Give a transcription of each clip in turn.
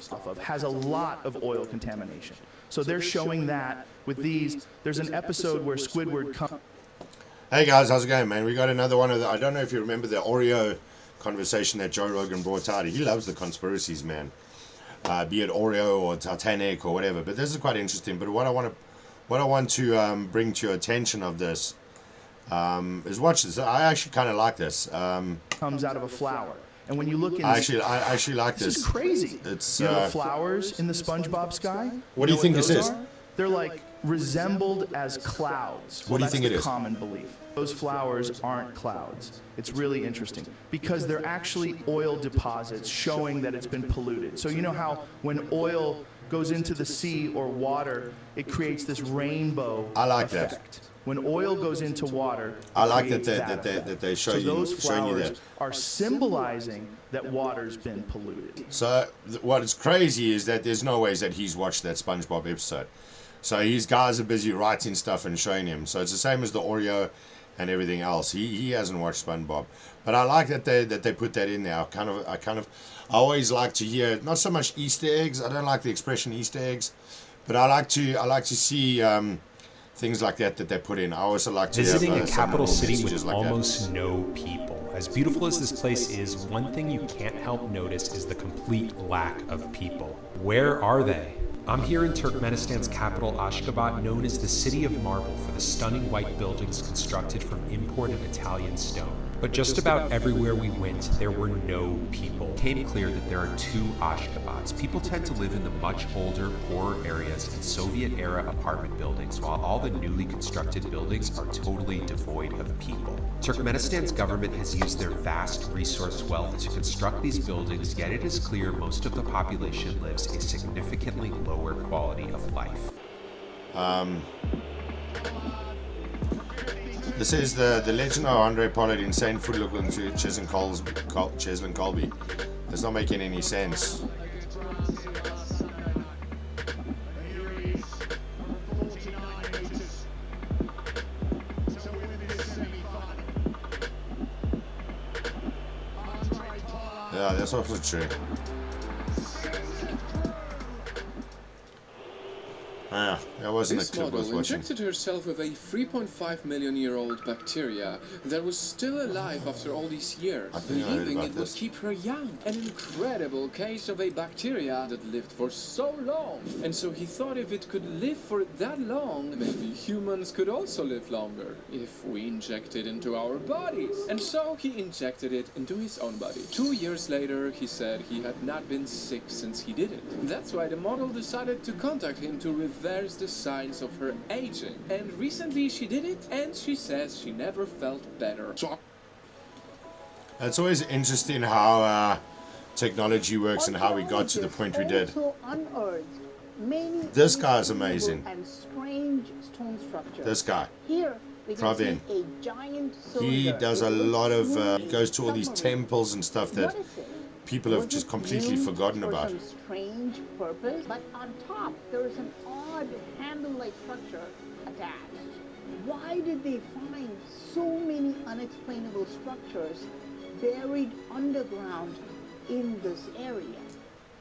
based off of has a lot of oil contamination. So they're showing that with these. There's an episode where Squidward comes. Hey guys, how's it going, man? We got another one of the, I don't know if you remember the Oreo conversation that Joe Rogan brought out. He loves the conspiracies, man. Be it Oreo or Titanic or whatever. But this is quite interesting. But what I want to bring to your attention of this is watch this. I actually kind of like this. Comes out of a flower. And when you look in, I actually like this. This is crazy. It's you know the flowers in the SpongeBob sky. What do you think this is? They're like resembled as clouds. What do you think it is? Common belief. Those flowers aren't clouds. It's really interesting because they're actually oil deposits showing that it's been polluted. So you know how when oil goes into the sea or water, it creates this rainbow effect. That. When oil goes into water, I like that they show you those showing you that are symbolizing that water's been polluted. So what is crazy is that there's no ways that he's watched that SpongeBob episode. So his guys are busy writing stuff and showing him. So it's the same as the Oreo and everything else. He hasn't watched SpongeBob, but I like that they put that in there. I always like to hear not so much Easter eggs. I don't like the expression Easter eggs, but I like to see things like that they put in. I also like to visiting have, a capital city with like almost no people. As beautiful as this place is, one thing you can't help notice is the complete lack of people. Where are they? I'm here in Turkmenistan's capital, Ashgabat, known as the City of Marble for the stunning white buildings constructed from imported Italian stone. But just about everywhere we went, there were no people. It became clear that there are two Ashgabats. People tend to live in the much older, poorer areas in Soviet-era apartment buildings, while all the newly constructed buildings are totally devoid of people. Turkmenistan's government has used their vast resource wealth to construct these buildings, yet it is clear most of the population lives a significantly lower quality of life. This is the legend of Andre Pollard, insane footlook into Cheslin Colby. It's not making any sense. Yeah, that's also true. That wasn't this a clip I was model watching. injected herself with a 3.5 million year old bacteria that was still alive after all these years, believing it would keep her young. An incredible case of a bacteria that lived for so long. And so he thought if it could live for that long, maybe humans could also live longer if we inject it into our bodies. And so he injected it into his own body. 2 years later, he said he had not been sick since he did it. That's why the model decided to contact him to reverse the signs of her aging. And recently she did it, and she says she never felt better. It's always interesting how technology works and how we got to the point we did. This guy is amazing. This guy, Pravin. He does a lot of, he goes to all these temples and stuff that people have just completely forgotten about. Strange purpose, but on top there is an odd handle-like structure attached. Why did they find so many unexplainable structures buried underground in this area?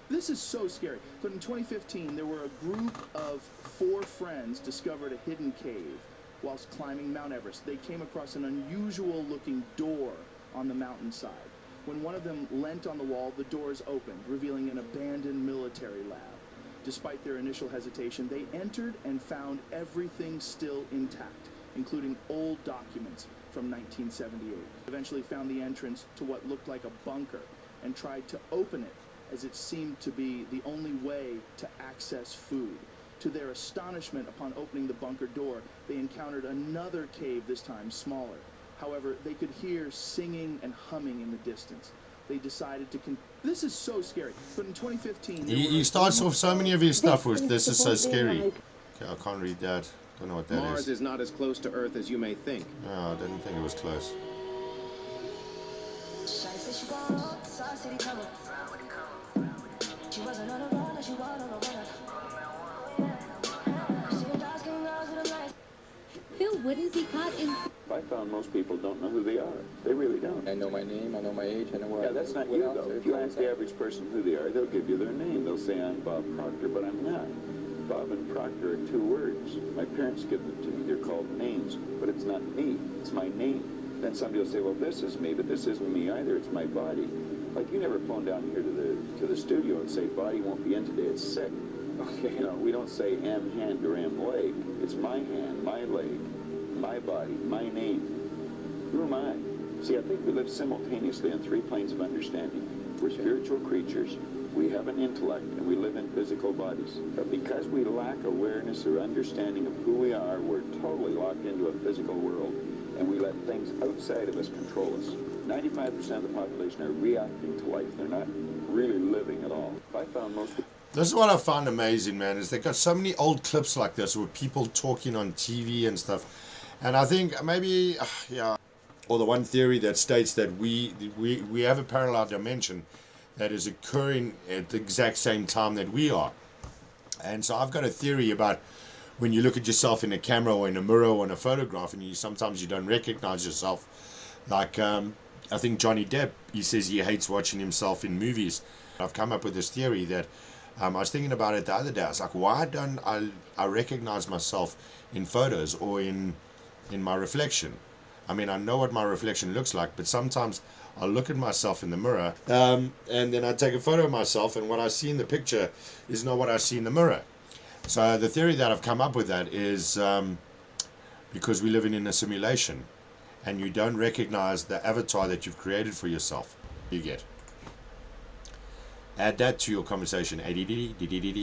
This is so scary. But in 2015, there were a group of 4 friends discovered a hidden cave whilst climbing Mount Everest. They came across an unusual-looking door on the mountainside. When one of them leant on the wall, the doors opened, revealing an abandoned military lab. Despite their initial hesitation, they entered and found everything still intact, including old documents from 1978. Eventually found the entrance to what looked like a bunker and tried to open it, as it seemed to be the only way to access food. To their astonishment, upon opening the bunker door, they encountered another cave, this time smaller. However, they could hear singing and humming in the distance. They decided to this is so scary. But in 2015... He starts off so many of his stuff with, this is so scary. Okay, I can't read that. Don't know what that is. Mars is not as close to Earth as you may think. No, I didn't think it was close. Phil, what is he caught in? I found most people don't know who they are. They really don't. I know my name, I know my age, I know where Yeah, that's not you, though. If you ask the average person who they are, they'll give you their name. They'll say, I'm Bob Proctor, but I'm not. Bob and Proctor are two words. My parents give them to me. They're called names, but it's not me. It's my name. Then somebody will say, well, this is me, but this isn't me either. It's my body. Like, you never phone down here to the studio and say, body won't be in today. It's sick. Okay, you know, we don't say am hand or am leg. It's my hand, my leg, my body, my name. Who am I? See, I think we live simultaneously on three planes of understanding. We're spiritual creatures, we have an intellect, and we live in physical bodies. But because we lack awareness or understanding of who we are, we're totally locked into a physical world, and we let things outside of us control us. 95% of the population are reacting to life. They're not really living at all. I found most people... This is what I found amazing, man, is they've got so many old clips like this with people talking on TV and stuff. And I think maybe, yeah, or the one theory that states that we have a parallel dimension that is occurring at the exact same time that we are. And so I've got a theory about when you look at yourself in a camera or in a mirror or in a photograph, and sometimes you don't recognize yourself. Like, I think Johnny Depp, he says he hates watching himself in movies. I've come up with this theory that I was thinking about it the other day. I was like, why don't I recognize myself in photos or in my reflection? I mean, I know what my reflection looks like, but sometimes I look at myself in the mirror and then I take a photo of myself, and what I see in the picture is not what I see in the mirror. So the theory that I've come up with that is because we're living in a simulation and you don't recognize the avatar that you've created for yourself. You get. Add that to your conversation. ADDHD.